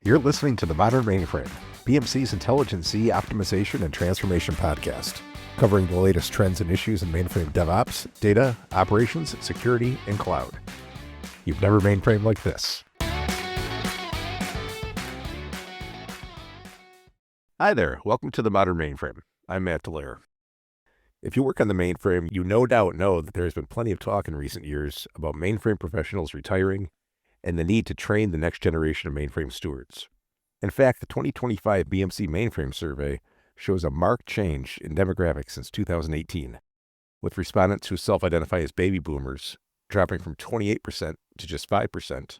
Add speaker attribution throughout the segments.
Speaker 1: You're listening to the Modern Mainframe, BMC's Intelligence-Z Optimization and Transformation podcast, covering the latest trends and issues in mainframe DevOps, data, operations, security, and cloud. You've never mainframed like this. Hi there, welcome to the Modern Mainframe. I'm Matt DeLaere. If you work on the mainframe, you no doubt know that there's been plenty of talk in recent years about mainframe professionals retiring and the need to train the next generation of mainframe stewards. In fact, the 2025 BMC Mainframe Survey shows a marked change in demographics since 2018, with respondents who self-identify as baby boomers dropping from 28% to just 5%,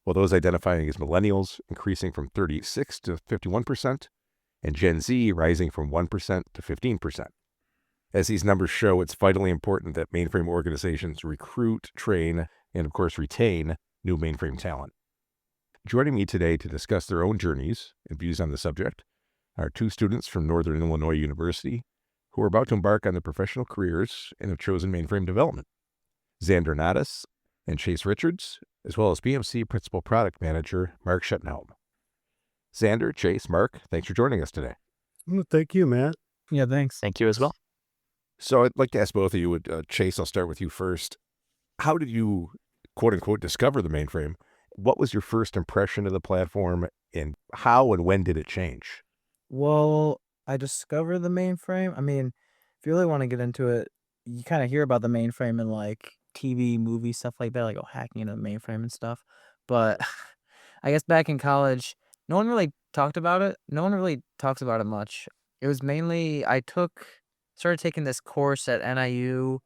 Speaker 1: while those identifying as millennials increasing from 36 to 51%, and Gen Z rising from 1% to 15%. As these numbers show, it's vitally important that mainframe organizations recruit, train, and of course retain new mainframe talent. Joining me today to discuss their own journeys and views on the subject are two students from Northern Illinois University who are about to embark on their professional careers and have chosen mainframe development. Xander and Chase Richards, as well as BMC Principal Product Manager Mark Schettenhelm. Xander, Chase, Mark, thanks for joining us today.
Speaker 2: Well, thank you, Matt.
Speaker 3: Yeah, thanks.
Speaker 4: Thank you as well.
Speaker 1: So I'd like to ask both of you, Chase, I'll start with you first. How did you, quote unquote, discover the mainframe? What was your first impression of the platform, and how and when did it change?
Speaker 3: Well, I discovered the mainframe. I mean, if you really want to get into it, you kind of hear about the mainframe in like TV, movie, stuff like that, like hacking into the mainframe and stuff. But I guess back in college, no one really talked about it. No one really talks about it much. It was mainly started taking this course at NIU.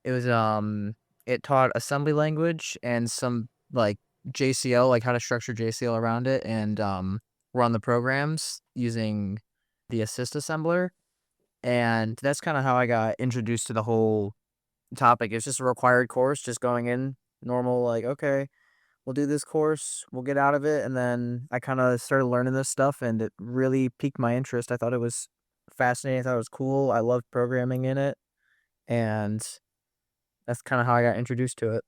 Speaker 3: It was it taught assembly language and some like JCL, like how to structure JCL around it and run the programs using the assist assembler. And that's kind of how I got introduced to the whole topic. It's just a required course, just going in normal, like, okay, we'll do this course, we'll get out of it. And then I kind of started learning this stuff and it really piqued my interest. I thought it was fascinating. I thought it was cool. I loved programming in it. And that's kind of how I got introduced to it.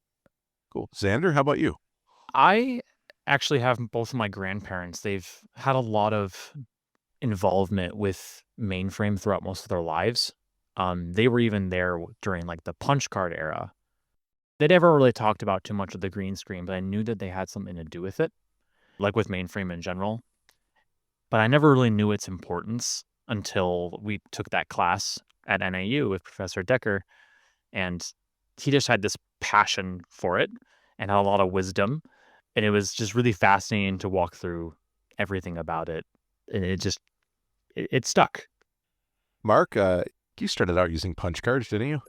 Speaker 1: Cool. Xander, how about you?
Speaker 4: I actually have both of my grandparents. They've had a lot of involvement with mainframe throughout most of their lives. They were even there during like the punch card era. They never really talked about too much of the green screen, but I knew that they had something to do with it, like with mainframe in general. But I never really knew its importance until we took that class at NAU with Professor Decker, and he just had this passion for it and had a lot of wisdom. And it was just really fascinating to walk through everything about it. And it stuck.
Speaker 1: Mark, you started out using punch cards, didn't you?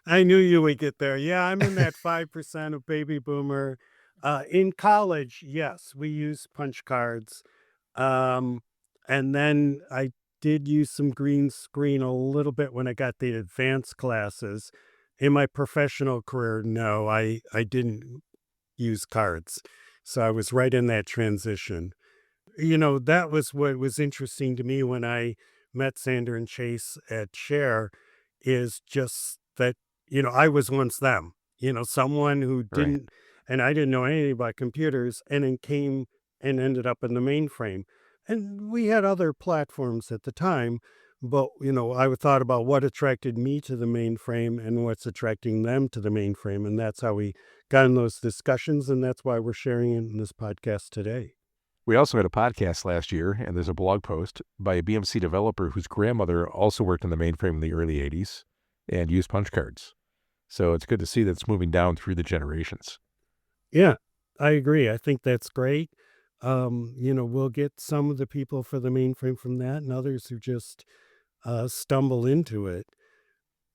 Speaker 2: I knew you would get there. Yeah, I'm in that 5% of baby boomer. In college, yes, we used punch cards. And then I did use some green screen a little bit when I got the advanced classes. In my professional career, no, I didn't use cards. So I was right in that transition. You know, that was what was interesting to me when I met Xander and Chase at Share, is just that, I was once them, someone who didn't, and I didn't know anything about computers, and then came and ended up in the mainframe. And we had other platforms at the time, but, I thought about what attracted me to the mainframe and what's attracting them to the mainframe. And that's how we got in those discussions. And that's why we're sharing it in this podcast today.
Speaker 1: We also had a podcast last year, and there's a blog post by a BMC developer whose grandmother also worked in the mainframe in the early 80s and used punch cards. So it's good to see that it's moving down through the generations.
Speaker 2: Yeah, I agree. I think that's great. We'll get some of the people for the mainframe from that and others who just stumble into it.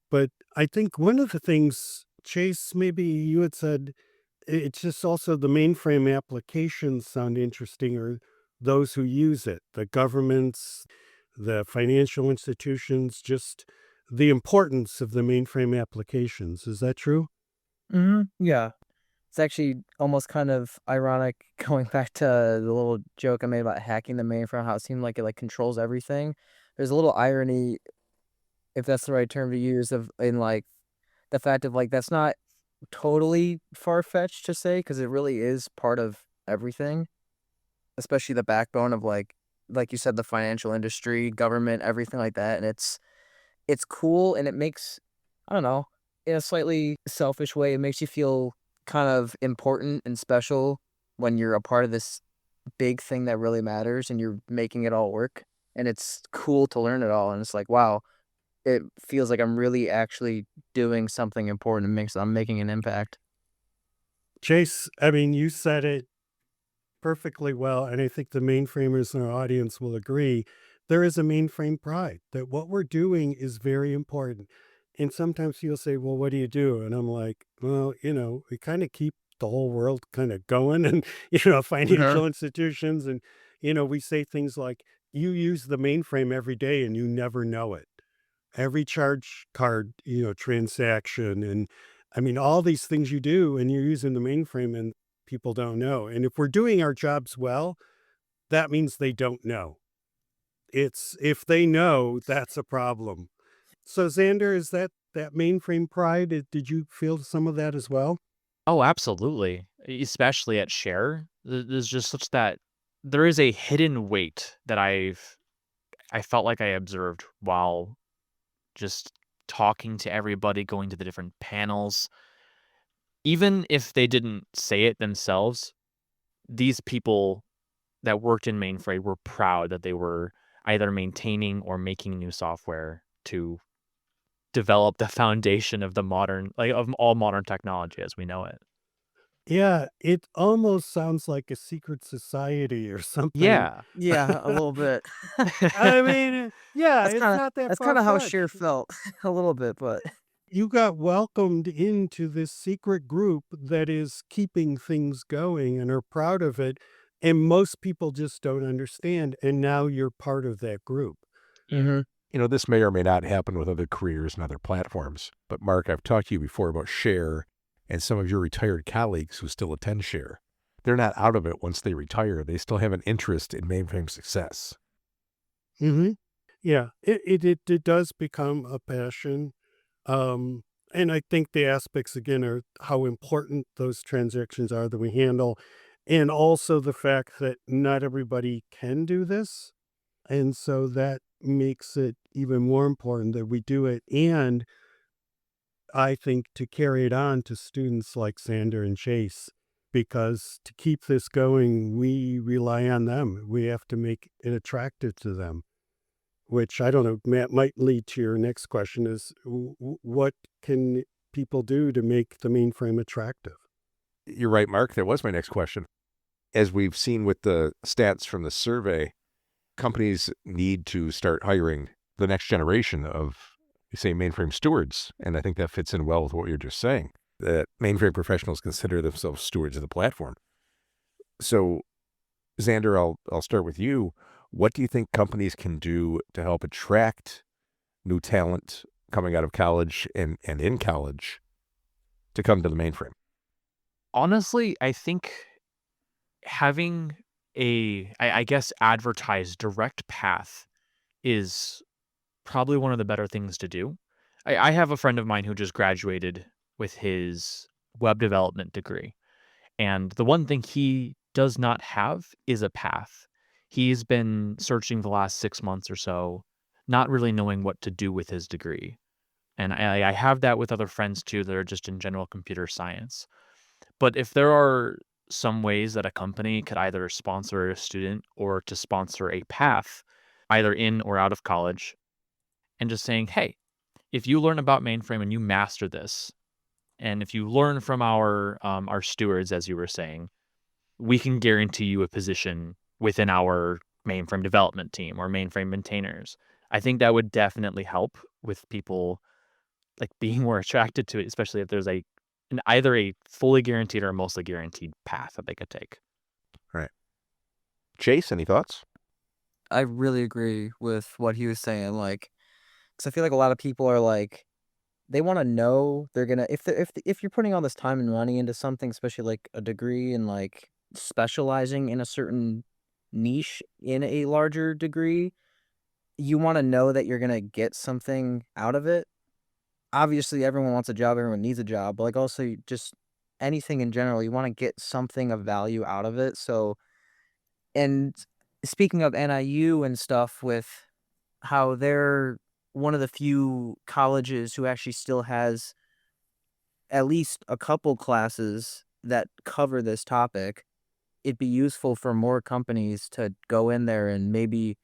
Speaker 2: But I think one of the things, Chase, maybe you had said, it's just also the mainframe applications sound interesting, or those who use it, the governments, the financial institutions, just the importance of the mainframe applications. Is that true?
Speaker 3: Yeah. It's actually almost kind of ironic going back to the little joke I made about hacking the mainframe, how it seemed like it like controls everything. There's a little irony, if that's the right term to use, in like the fact of like that's not totally far-fetched to say, because it really is part of everything. especially the backbone of like you said, the financial industry, government, everything like that. And it's cool, and it makes, I don't know, in a slightly selfish way, it makes you feel kind of important and special when you're a part of this big thing that really matters and you're making it all work. And it's cool to learn it all. And it's like, wow, it feels like I'm really actually doing something important. I'm making an impact.
Speaker 2: Chase, I mean, you said it perfectly well, and I think the mainframers in our audience will agree. There is a mainframe pride that what we're doing is very important. And sometimes you'll say, well, what do you do? And I'm like, well, we kind of keep the whole world kind of going and,
Speaker 3: Uh-huh.
Speaker 2: financial institutions. And, we say things like, you use the mainframe every day and you never know it. Every charge card, transaction. And I mean, all these things you do and you're using the mainframe and people don't know. And if we're doing our jobs well, that means they don't know. It's if they know, that's a problem. So Xander, is that mainframe pride? Did you feel some of that as well?
Speaker 4: Oh, absolutely. Especially at Share. There's just such that there is a hidden weight that I felt like I observed while just talking to everybody, going to the different panels. Even if they didn't say it themselves, these people that worked in Mainframe were proud that they were either maintaining or making new software to develop the foundation of the modern, like of all modern technology as we know it.
Speaker 2: Yeah, it almost sounds like a secret society or something.
Speaker 4: Yeah.
Speaker 3: Yeah, a little bit.
Speaker 2: I mean, yeah,
Speaker 3: That's
Speaker 2: it's
Speaker 3: kind of
Speaker 2: not that
Speaker 3: that's
Speaker 2: far
Speaker 3: kind of how Sheer
Speaker 2: fetched.
Speaker 3: felt a little bit, but
Speaker 2: You got welcomed into this secret group that is keeping things going and are proud of it. And most people just don't understand. And now you're part of that group.
Speaker 3: hmm
Speaker 1: This may or may not happen with other careers and other platforms. But Mark, I've talked to you before about Share and some of your retired colleagues who still attend Share. They're not out of it once they retire. They still have an interest in mainframe success.
Speaker 2: Hmm. Yeah, it does become a passion. Um, and I think the aspects again are how important those transactions are that we handle. And also the fact that not everybody can do this. And so that makes it even more important that we do it. And I think to carry it on to students like Xander and Chase, because to keep this going, we rely on them. We have to make it attractive to them, which I don't know, Matt, might lead to your next question is what can people do to make the mainframe attractive?
Speaker 1: You're right, Mark. That was my next question. As we've seen with the stats from the survey, companies need to start hiring the next generation of, say, mainframe stewards. And I think that fits in well with what you're just saying, that mainframe professionals consider themselves stewards of the platform. So, Xander, I'll start with you. What do you think companies can do to help attract new talent coming out of college and in college to come to the mainframe?
Speaker 4: Honestly, I think having I guess, advertised direct path is probably one of the better things to do. I have a friend of mine who just graduated with his web development degree. And the one thing he does not have is a path. He's been searching the last 6 months or so, not really knowing what to do with his degree. And I have that with other friends too that are just in general computer science. But if there are some ways that a company could either sponsor a student or to sponsor a path, either in or out of college, and just saying, hey, if you learn about mainframe and you master this, and if you learn from our stewards, as you were saying, we can guarantee you a position within our mainframe development team or mainframe maintainers. I think that would definitely help with people like being more attracted to it, especially if there's either a fully guaranteed or a mostly guaranteed path that they could take.
Speaker 1: All right. Chase, any thoughts?
Speaker 3: I really agree with what he was saying. Like, because I feel like a lot of people are like, they want to know they're gonna if you're putting all this time and money into something, especially like a degree and like specializing in a certain niche in a larger degree, you want to know that you're gonna get something out of it. Obviously, everyone wants a job, everyone needs a job, but like also just anything in general, you want to get something of value out of it. So And speaking of NIU and stuff, with how they're one of the few colleges who actually still has at least a couple classes that cover this topic, it'd be useful for more companies to go in there and maybe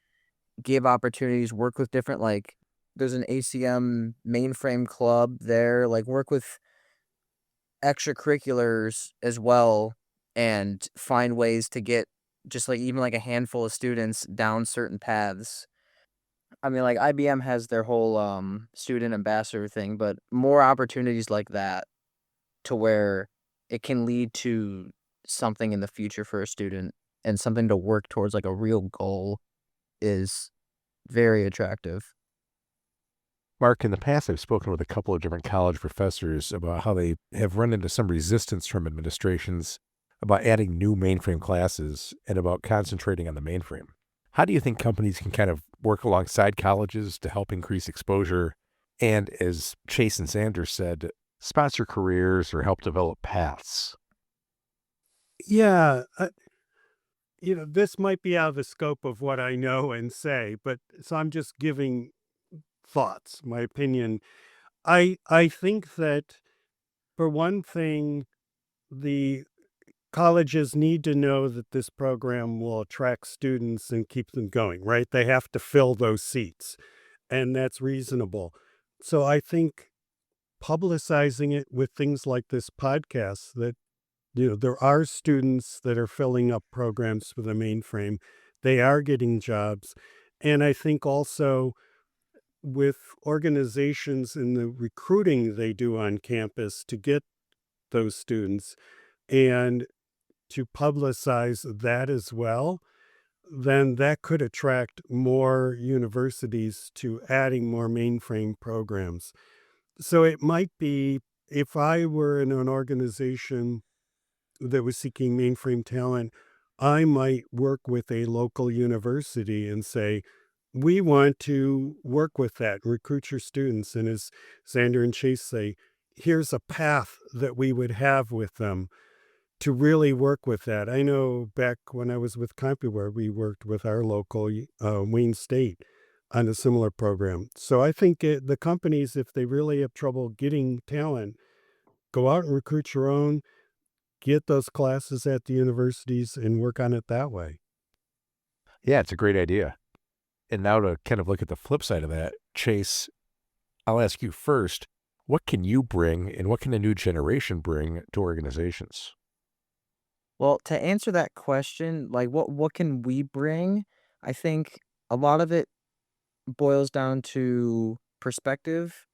Speaker 3: give opportunities, work with different, like, there's an ACM mainframe club there, like, work with extracurriculars as well and find ways to get just like even like a handful of students down certain paths. I mean, like IBM has their whole student ambassador thing, but more opportunities like that to where it can lead to something in the future for a student and something to work towards, like a real goal, is very attractive.
Speaker 1: Mark, in the past, I've spoken with a couple of different college professors about how they have run into some resistance from administrations about adding new mainframe classes and about concentrating on the mainframe. How do you think companies can kind of work alongside colleges to help increase exposure and, as Chase and Xander said, sponsor careers or help develop paths?
Speaker 2: Yeah, this might be out of the scope of what I know and say, but so I'm just giving thoughts, my opinion. I think that, for one thing, the colleges need to know that this program will attract students and keep them going, right? They have to fill those seats, and that's reasonable. So I think publicizing it with things like this podcast, that there are students that are filling up programs for the mainframe. They are getting jobs. And I think also with organizations in the recruiting they do on campus to get those students and to publicize that as well, then that could attract more universities to adding more mainframe programs. So it might be, if I were in an organization that was seeking mainframe talent, I might work with a local university and say, we want to work with that, recruit your students. And as Xander and Chase say, here's a path that we would have with them to really work with that. I know back when I was with CompuWare, we worked with our local Wayne State on a similar program. So I think the companies, if they really have trouble getting talent, go out and recruit your own, get those classes at the universities and work on it that way.
Speaker 1: Yeah, it's a great idea. And now to kind of look at the flip side of that, Chase, I'll ask you first, what can you bring and what can a new generation bring to organizations?
Speaker 3: Well, to answer that question, like what can we bring? I think a lot of it boils down to perspective,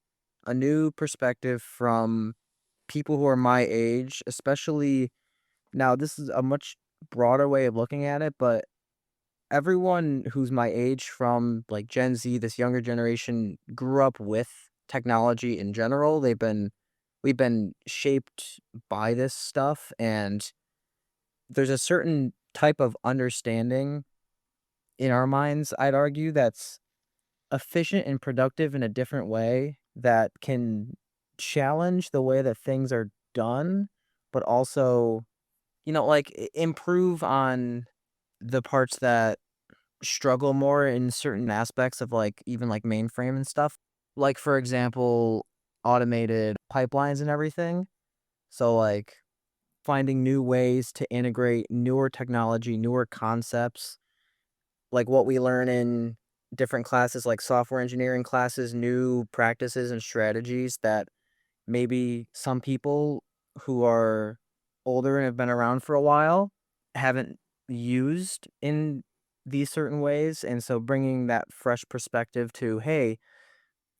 Speaker 3: a new perspective from people who are my age, especially now. This is a much broader way of looking at it, but everyone who's my age, from like Gen Z, this younger generation, grew up with technology in general. We've been shaped by this stuff, and there's a certain type of understanding in our minds, I'd argue, that's efficient and productive in a different way that can challenge the way that things are done, but also, like improve on the parts that struggle more in certain aspects of like even like mainframe and stuff. Like, for example, automated pipelines and everything. So like finding new ways to integrate newer technology, newer concepts, like what we learn in different classes, like software engineering classes, new practices and strategies that maybe some people who are older and have been around for a while haven't used in these certain ways. And so bringing that fresh perspective to, hey,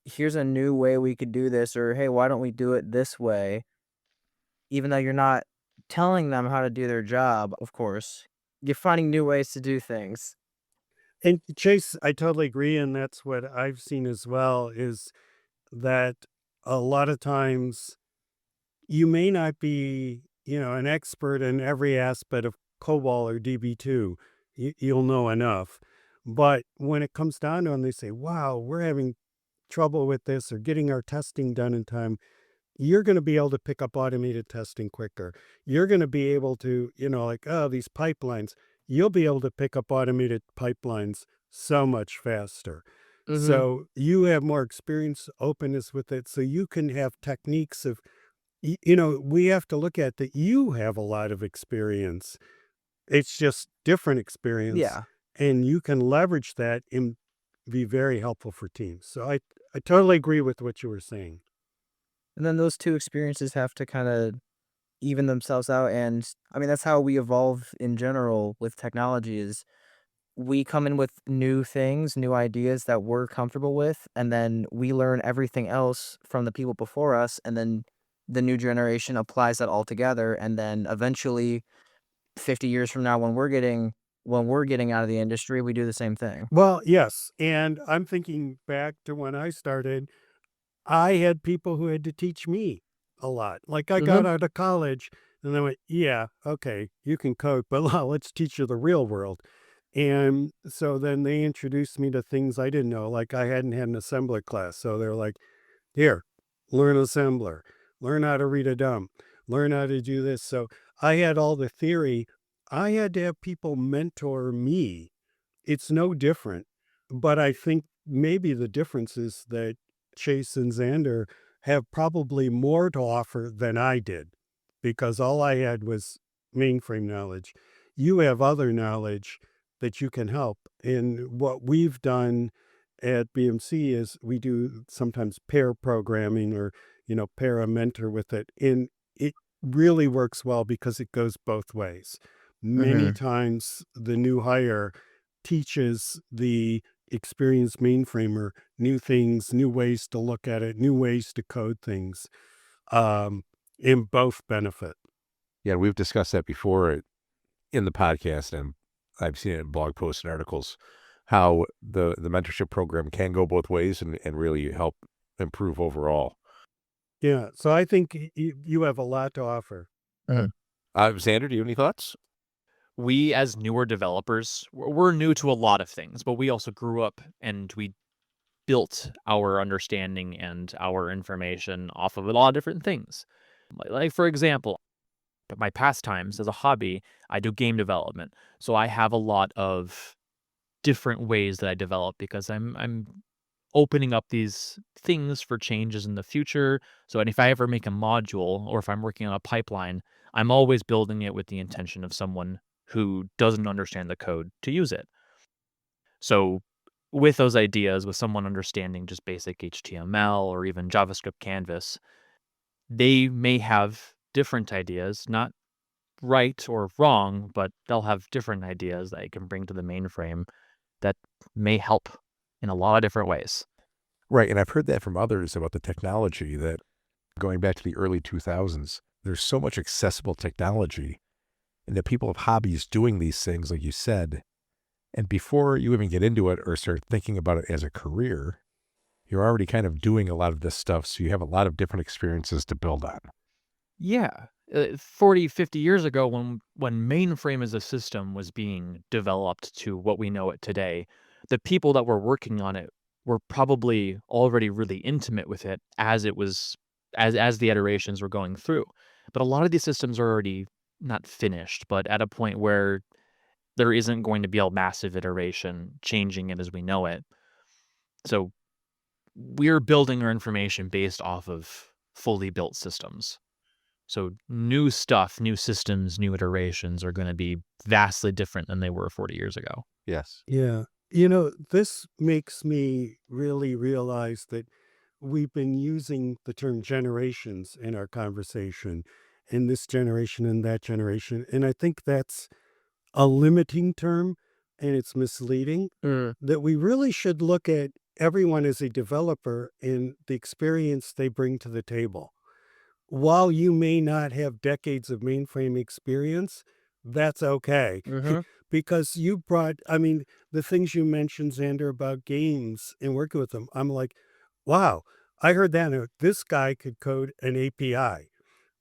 Speaker 3: here's a new way we could do this, or hey, why don't we do it this way? Even though you're not telling them how to do their job, of course, you're finding new ways to do things.
Speaker 2: And Chase, I totally agree. And that's what I've seen as well, is that a lot of times you may not be, an expert in every aspect of COBOL or DB2. You'll know enough. But when it comes down to them, they say, wow, we're having trouble with this or getting our testing done in time. You're going to be able to pick up automated testing quicker. You're going to be able to, like, oh, these pipelines, you'll be able to pick up automated pipelines so much faster.
Speaker 3: Mm-hmm.
Speaker 2: So you have more experience, openness with it. So you can have techniques of, we have to look at that you have a lot of experience. It's just different experience.
Speaker 3: Yeah.
Speaker 2: And you can leverage that and be very helpful for teams. So I totally agree with what you were saying.
Speaker 3: And then those two experiences have to kind of even themselves out. And I mean, that's how we evolve in general with technology is we come in with new things, new ideas that we're comfortable with, and then we learn everything else from the people before us, and then the new generation applies that all together, and then eventually 50 years from now when we're getting out of the industry, we do the same thing.
Speaker 2: Well, yes. And I'm thinking back to when I started, I had people who had to teach me a lot. Like I got out of college and they went, yeah, okay, you can code, but let's teach you the real world. And so then they introduced me to things I didn't know. Like I hadn't had an assembler class. So they're like, here, learn assembler, learn how to read a dump, learn how to do this. So I had all the theory. I had to have people mentor me. It's no different. But I think maybe the difference is that Chase and Xander have probably more to offer than I did because all I had was mainframe knowledge. You have other knowledge that you can help. And what we've done at BMC is we do sometimes pair programming or, pair a mentor with it. And it really works well because it goes both ways. Many times the new hire teaches the experienced mainframer new things, new ways to look at it, new ways to code things, in both benefit.
Speaker 1: Yeah, we've discussed that before in the podcast, and I've seen it in blog posts and articles, how the mentorship program can go both ways and really help improve overall.
Speaker 2: Yeah, so I think you have a lot to offer.
Speaker 1: Xander, do you have any thoughts?
Speaker 4: We, as newer developers, we're new to a lot of things, but we also grew up and we built our understanding and our information off of a lot of different things. Like for example, my pastimes as a hobby, I do game development. So I have a lot of different ways that I develop because I'm opening up these things for changes in the future. So and if I ever make a module or if I'm working on a pipeline, I'm always building it with the intention of someone who doesn't understand the code to use it. So with those ideas, with someone understanding just basic HTML or even JavaScript canvas, they may have different ideas, not right or wrong, but they'll have different ideas that you can bring to the mainframe that may help in a lot of different ways.
Speaker 1: Right, and I've heard that from others about the technology that going back to the early 2000s, there's so much accessible technology and that people have hobbies doing these things, like you said. And before you even get into it or start thinking about it as a career, you're already kind of doing a lot of this stuff. So you have a lot of different experiences to build on.
Speaker 4: Yeah. 40, 50 years ago, when mainframe as a system was being developed to what we know it today, the people that were working on it were probably already really intimate with it as it was as the iterations were going through. But a lot of these systems are already not finished, but at a point where there isn't going to be a massive iteration changing it as we know it. So we're building our information based off of fully built systems. So new stuff, new systems, new iterations are going to be vastly different than they were 40 years ago.
Speaker 1: Yes.
Speaker 2: Yeah. This makes me really realize that we've been using the term generations in our conversation, in this generation and that generation. And I think that's a limiting term and it's misleading, that we really should look at everyone as a developer and the experience they bring to the table. While you may not have decades of mainframe experience, that's okay. Because you brought, the things you mentioned, Xander, about games and working with them, I'm like, wow, I heard that. This guy could code an API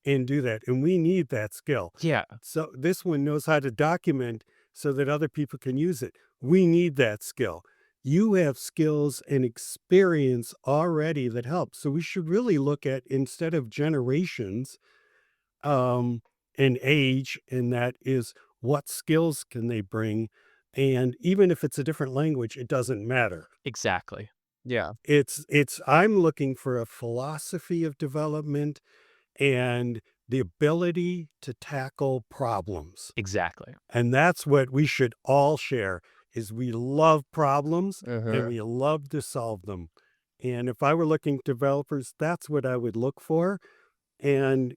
Speaker 2: and do that. And we need that skill.
Speaker 4: Yeah.
Speaker 2: So this one knows how to document so that other people can use it. We need that skill. You have skills and experience already that help. So we should really look at, instead of generations, and age, and that is what skills can they bring? And even if it's a different language, it doesn't matter.
Speaker 4: Exactly.
Speaker 3: Yeah.
Speaker 2: I'm looking for a philosophy of development and the ability to tackle problems.
Speaker 4: Exactly.
Speaker 2: And that's what we should all share is we love problems and
Speaker 3: Mm-hmm.
Speaker 2: we love to solve them. And if I were looking at developers, that's what I would look for. And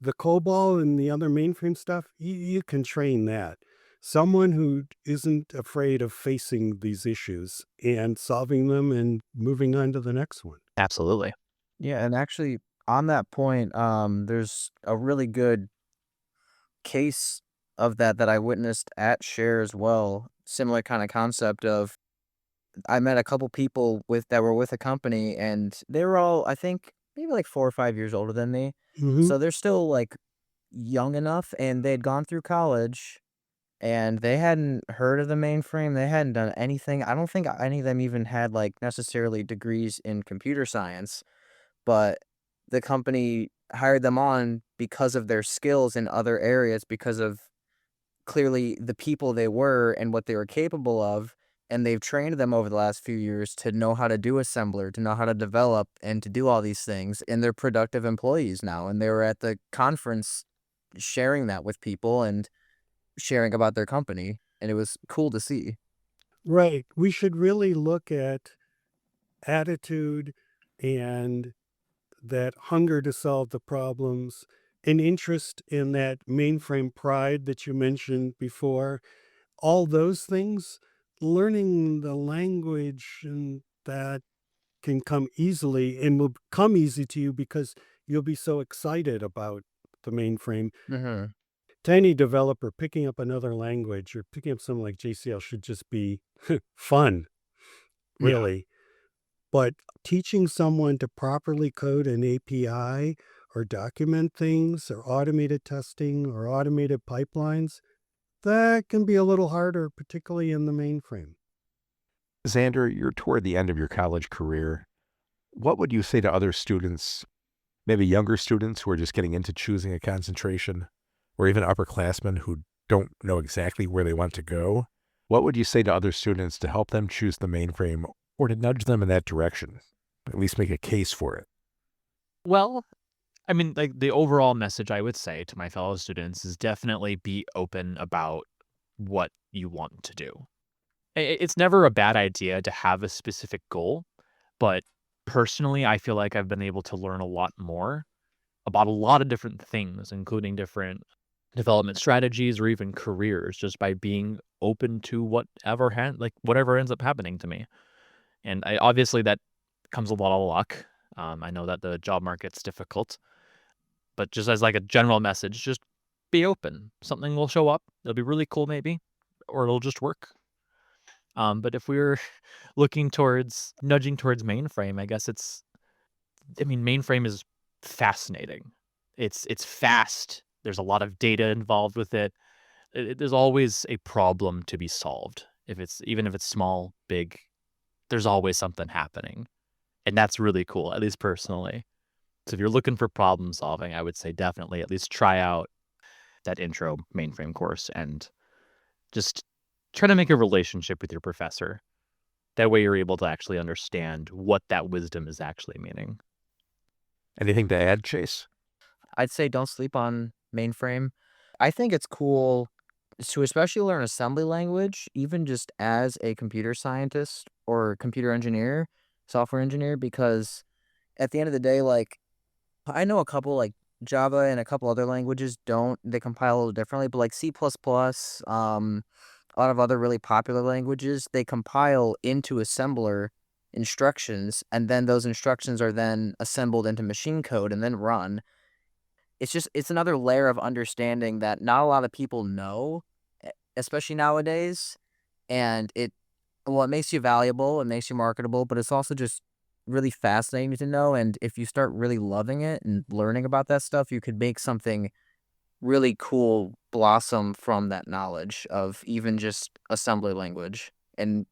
Speaker 2: the COBOL and the other mainframe stuff, you can train that. Someone who isn't afraid of facing these issues and solving them and moving on to the next one.
Speaker 4: Absolutely.
Speaker 3: Yeah, and actually on that point, there's a really good case of that I witnessed at Share as well. Similar kind of concept of I met a couple people that were with a company, and they were all, I think, maybe like 4 or 5 years older than me.
Speaker 2: Hmm.
Speaker 3: So they're still like young enough, and they'd gone through college, and they hadn't heard of the mainframe. They hadn't done anything. I don't think any of them even had like necessarily degrees in computer science, but the company hired them on because of their skills in other areas, because of clearly the people they were and what they were capable of. And they've trained them over the last few years to know how to do assembler, to know how to develop, and to do all these things. And they're productive employees now. And they were at the conference sharing that with people and sharing about their company. And it was cool to see.
Speaker 2: Right. We should really look at attitude and that hunger to solve the problems, an interest in that mainframe pride that you mentioned before, all those things, learning the language and that can come easily and will come easy to you because you'll be so excited about the mainframe.
Speaker 3: Mm-hmm.
Speaker 2: To any developer, picking up another language or picking up something like JCL should just be fun,
Speaker 4: Yeah.
Speaker 2: really. But teaching someone to properly code an API or document things or automated testing or automated pipelines, that can be a little harder, particularly in the mainframe.
Speaker 1: Xander, you're toward the end of your college career. What would you say to other students, maybe younger students who are just getting into choosing a concentration, or even upperclassmen who don't know exactly where they want to go? What would you say to other students to help them choose the mainframe or to nudge them in that direction? At least make a case for it.
Speaker 4: Well, I mean, like the overall message I would say to my fellow students is definitely be open about what you want to do. It's never a bad idea to have a specific goal, but personally, I feel like I've been able to learn a lot more about a lot of different things, including different development strategies or even careers, just by being open to whatever ends up happening to me. And obviously that comes a lot of luck. I know that the job market's difficult, but just as like a general message, just be open. Something will show up. It'll be really cool, maybe, or it'll just work. But if we're nudging towards mainframe, I guess mainframe is fascinating. It's fast. There's a lot of data involved with it. There's always a problem to be solved. Even if it's small, big, there's always something happening. And that's really cool, at least personally. So if you're looking for problem solving, I would say definitely at least try out that intro mainframe course and just try to make a relationship with your professor. That way you're able to actually understand what that wisdom is actually meaning.
Speaker 1: Anything to add, Chase?
Speaker 3: I'd say don't sleep on mainframe. I think it's cool to especially learn assembly language, even just as a computer scientist or computer engineer, software engineer, because at the end of the day, like I know a couple like Java and a couple other languages they compile a little differently, but like C++, a lot of other really popular languages, they compile into assembler instructions, and then those instructions are then assembled into machine code and then run. It's another layer of understanding that not a lot of people know, especially nowadays. And it makes you valuable, it makes you marketable, but it's also just really fascinating to know. And if you start really loving it and learning about that stuff, you could make something really cool blossom from that knowledge of even just assembly language. And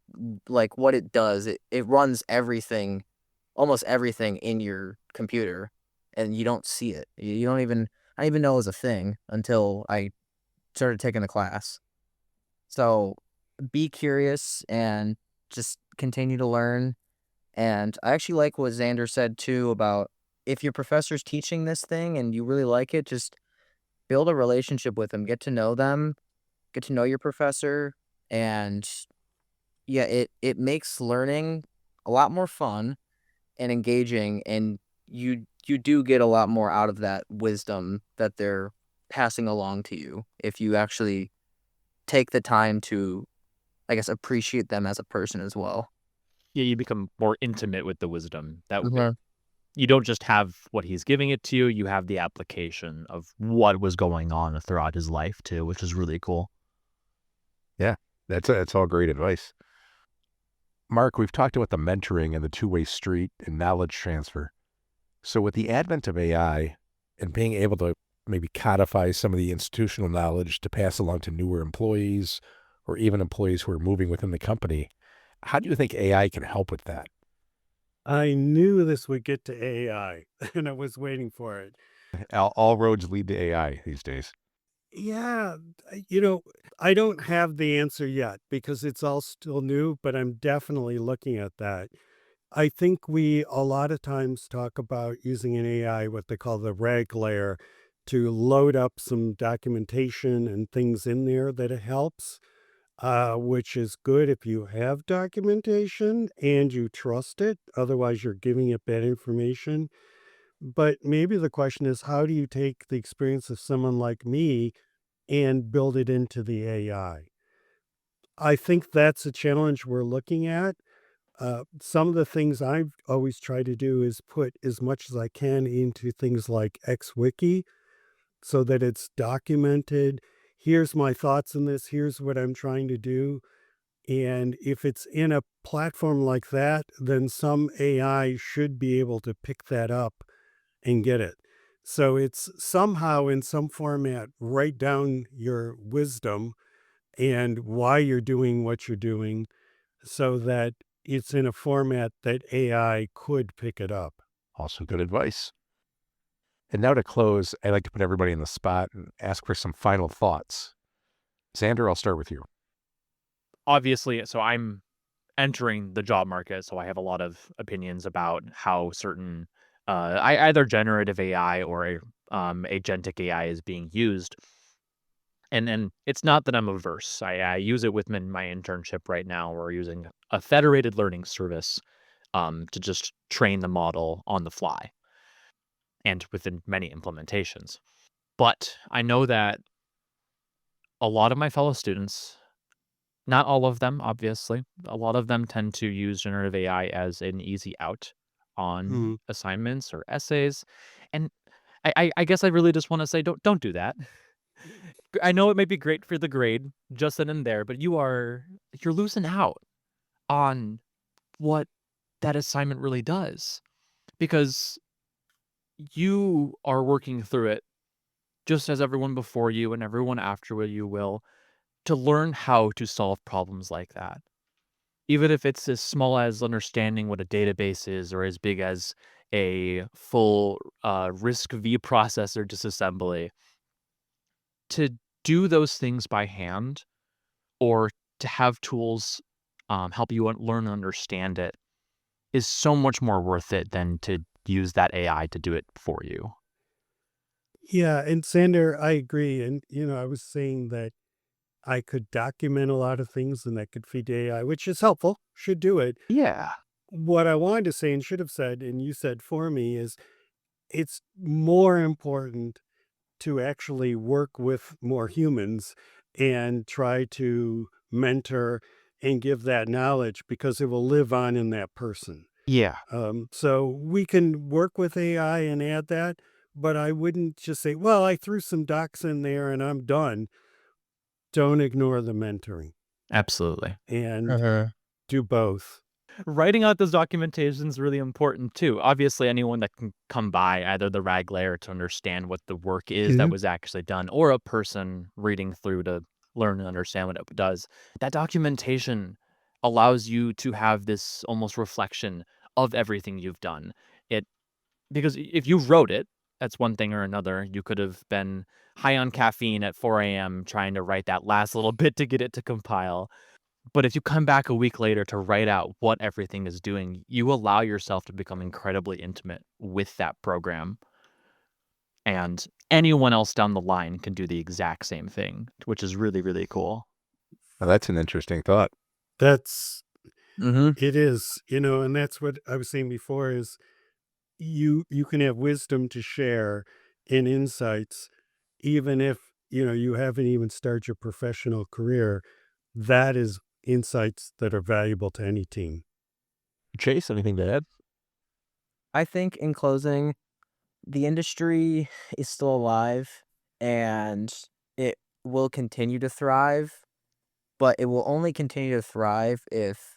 Speaker 3: like what it does, it runs everything, almost everything in your computer, and you don't see it. I didn't even know it was a thing until I started taking the class. So be curious and just continue to learn. And I actually like what Xander said too about if your professor's teaching this thing and you really like it, just build a relationship with them, get to know them, get to know your professor, and yeah, it makes learning a lot more fun and engaging, and you do get a lot more out of that wisdom that they're passing along to you if you actually take the time to, I guess, appreciate them as a person as well.
Speaker 4: Yeah, you become more intimate with the wisdom.
Speaker 3: Mhm.
Speaker 4: You don't just have what he's giving it to you, you have the application of what was going on throughout his life too, which is really cool.
Speaker 1: Yeah, that's all great advice. Mark, we've talked about the mentoring and the two-way street and knowledge transfer. So with the advent of AI and being able to maybe codify some of the institutional knowledge to pass along to newer employees or even employees who are moving within the company, how do you think AI can help with that?
Speaker 2: I knew this would get to AI, and I was waiting for it.
Speaker 1: All roads lead to AI these days.
Speaker 2: Yeah, you know, I don't have the answer yet because it's all still new, but I'm definitely looking at that. I think we a lot of times talk about using an AI, what they call the rag layer, to load up some documentation and things in there that it helps, which is good if you have documentation and you trust it. Otherwise, you're giving it bad information. But maybe the question is, how do you take the experience of someone like me and build it into the AI? I think that's a challenge we're looking at. Some of the things I've always tried to do is put as much as I can into things like XWiki so that it's documented. Here's my thoughts on this. Here's what I'm trying to do. And if it's in a platform like that, then some AI should be able to pick that up and get it. So it's somehow in some format, write down your wisdom and why you're doing what you're doing so that it's in a format that AI could pick it up.
Speaker 1: Also good advice. And now to close, I like to put everybody in the spot and ask for some final thoughts. Xander, I'll start with you.
Speaker 4: Obviously, so I'm entering the job market, so I have a lot of opinions about how certain either generative AI or agentic AI is being used. And it's not that I'm averse. I use it within my internship right now. We're using a federated learning service to just train the model on the fly and within many implementations. But I know that a lot of my fellow students, not all of them, obviously, a lot of them tend to use generative AI as an easy out on
Speaker 2: Mhm.
Speaker 4: assignments or essays. And I guess I really just want to say don't do that. I know it may be great for the grade just then and there, but you're losing out on what that assignment really does because you are working through it just as everyone before you and everyone after you will to learn how to solve problems like that. Even if it's as small as understanding what a database is or as big as a full risk v processor disassembly, to do those things by hand or to have tools help you learn and understand it is so much more worth it than to use that AI to do it for you.
Speaker 2: Yeah, and Sander, I agree. And I was saying that I could document a lot of things and that could feed AI, which is helpful. Should do it.
Speaker 4: Yeah.
Speaker 2: What I wanted to say and should have said, and you said for me, is it's more important to actually work with more humans and try to mentor and give that knowledge because it will live on in that person.
Speaker 4: Yeah.
Speaker 2: So we can work with AI and add that, but I wouldn't just say, well, I threw some docs in there and I'm done. Don't ignore the mentoring
Speaker 4: Absolutely.
Speaker 2: and
Speaker 3: Uh-huh.
Speaker 2: do both.
Speaker 4: Writing out those documentations is really important too. Obviously, anyone that can come by either the RAG layer to understand what the work is that
Speaker 2: Mhm.
Speaker 4: was actually done, or a person reading through to learn and understand what it does. That documentation allows you to have this almost reflection of everything you've done. It because if you wrote it, That's one thing or another. You could have been high on caffeine at 4 a.m. trying to write that last little bit to get it to compile. But if you come back a week later to write out what everything is doing, you allow yourself to become incredibly intimate with that program. And anyone else down the line can do the exact same thing, which is really, really cool.
Speaker 1: Now, that's an interesting thought.
Speaker 2: That's
Speaker 3: Mm-hmm.
Speaker 2: it is, and that's what I was saying before is you can have wisdom to share and insights, even if, you haven't even started your professional career. That is insights that are valuable to any team.
Speaker 1: Chase, anything to add?
Speaker 3: I think in closing, the industry is still alive and it will continue to thrive, but it will only continue to thrive if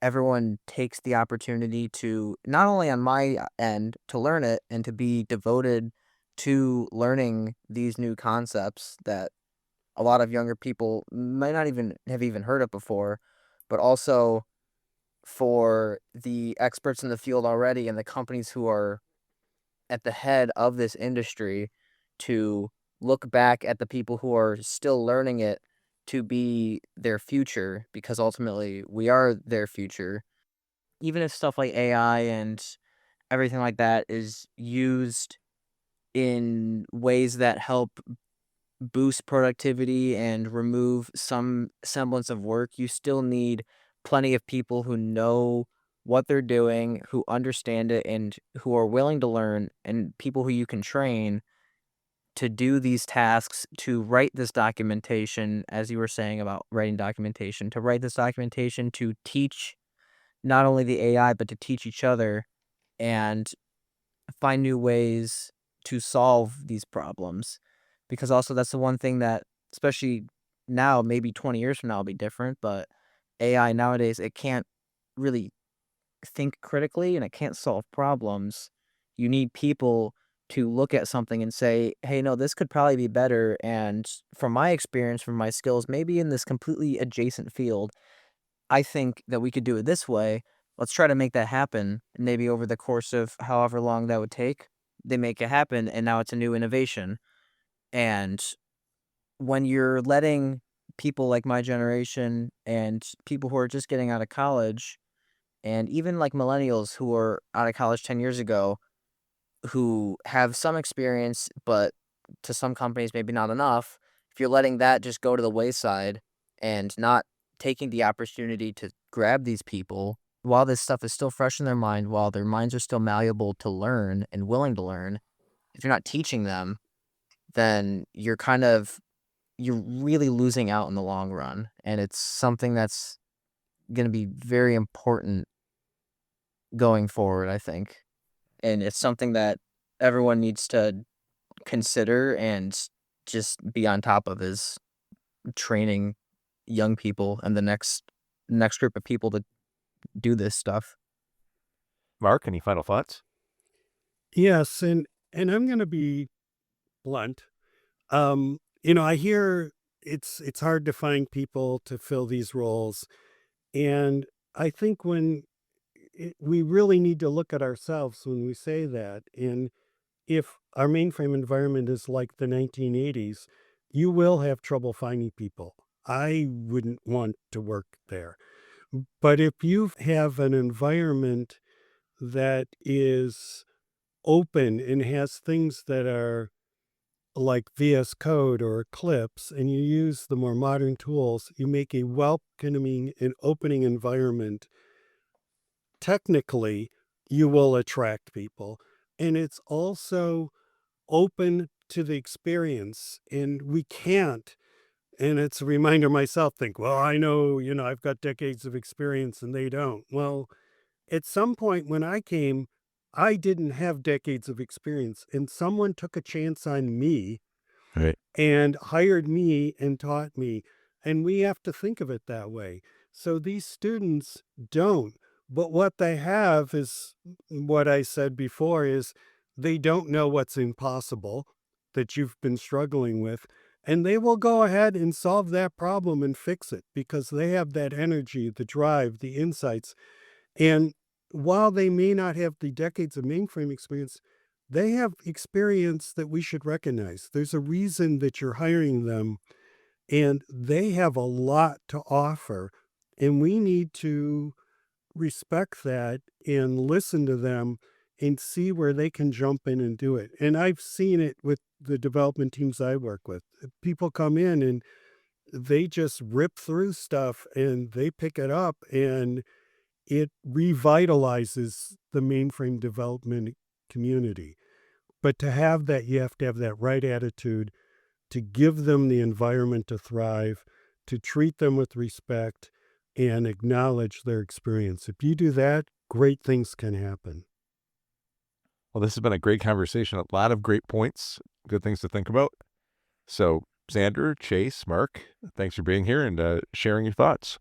Speaker 3: everyone takes the opportunity to, not only on my end, to learn it and to be devoted to learning these new concepts that a lot of younger people might not even have even heard of before, but also for the experts in the field already and the companies who are at the head of this industry to look back at the people who are still learning it to be their future, because ultimately we are their future. Even if stuff like AI and everything like that is used in ways that help boost productivity and remove some semblance of work, you still need plenty of people who know what they're doing, who understand it, and who are willing to learn, and people who you can train to do these tasks, to write this documentation, as you were saying about writing documentation, to write this documentation, to teach not only the AI, but to teach each other and find new ways to solve these problems. Because also that's the one thing that, especially now, maybe 20 years from now, will be different, but AI nowadays, it can't really think critically and it can't solve problems. You need people to look at something and say, hey, no, this could probably be better. And from my experience, from my skills, maybe in this completely adjacent field, I think that we could do it this way. Let's try to make that happen. And maybe over the course of however long that would take, they make it happen. And now it's a new innovation. And when you're letting people like my generation and people who are just getting out of college, and even like millennials who were out of college 10 years ago, who have some experience, but to some companies, maybe not enough, if you're letting that just go to the wayside and not taking the opportunity to grab these people while this stuff is still fresh in their mind, while their minds are still malleable to learn and willing to learn, if you're not teaching them, then you're really losing out in the long run. And it's something that's going to be very important going forward, I think. And it's something that everyone needs to consider and just be on top of, is training young people and the next group of people to do this stuff.
Speaker 1: Mark, any final thoughts?
Speaker 2: Yes, and I'm going to be blunt. I hear it's hard to find people to fill these roles, and I think we really need to look at ourselves when we say that. And if our mainframe environment is like the 1980s, you will have trouble finding people. I wouldn't want to work there. But if you have an environment that is open and has things that are like VS Code or Eclipse, and you use the more modern tools, you make a welcoming and opening environment. Technically, you will attract people. And it's also open to the experience. And we can't, and it's a reminder myself, think, well, I know, I've got decades of experience and they don't. Well, at some point when I came, I didn't have decades of experience, and someone took a chance on me
Speaker 1: Right.
Speaker 2: and hired me and taught me. And we have to think of it that way. So these students don't. But what they have is what I said before is they don't know what's impossible that you've been struggling with. And they will go ahead and solve that problem and fix it because they have that energy, the drive, the insights. And while they may not have the decades of mainframe experience, they have experience that we should recognize. There's a reason that you're hiring them, and they have a lot to offer. And we need to respect that and listen to them and see where they can jump in and do it. And I've seen it with the development teams I work with. People come in and they just rip through stuff and they pick it up, and it revitalizes the mainframe development community. But to have that, you have to have that right attitude to give them the environment to thrive, to treat them with respect, and acknowledge their experience. If you do that, great things can happen.
Speaker 1: Well, this has been a great conversation. A lot of great points, good things to think about. So, Xander, Chase, Mark, thanks for being here and sharing your thoughts.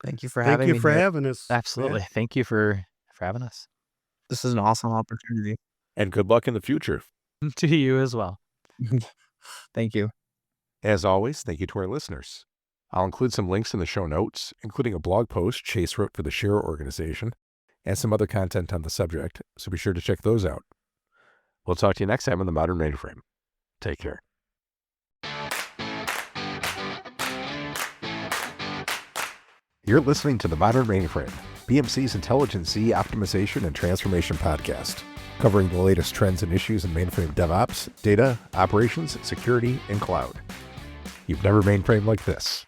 Speaker 3: Thank you for
Speaker 2: Thank
Speaker 3: having
Speaker 2: you
Speaker 3: me
Speaker 2: for
Speaker 3: here.
Speaker 2: having us. Matt.
Speaker 4: Absolutely. Thank you for having us.
Speaker 3: This is an awesome opportunity.
Speaker 1: And good luck in the future.
Speaker 4: To you as well.
Speaker 3: Thank you.
Speaker 1: As always, thank you to our listeners. I'll include some links in the show notes, including a blog post Chase wrote for the Share organization, and some other content on the subject, so be sure to check those out. We'll talk to you next time on The Modern Mainframe. Take care. You're listening to The Modern Mainframe, BMC's Intelligent C Optimization and Transformation podcast, covering the latest trends and issues in mainframe DevOps, data, operations, security, and cloud. You've never mainframed like this.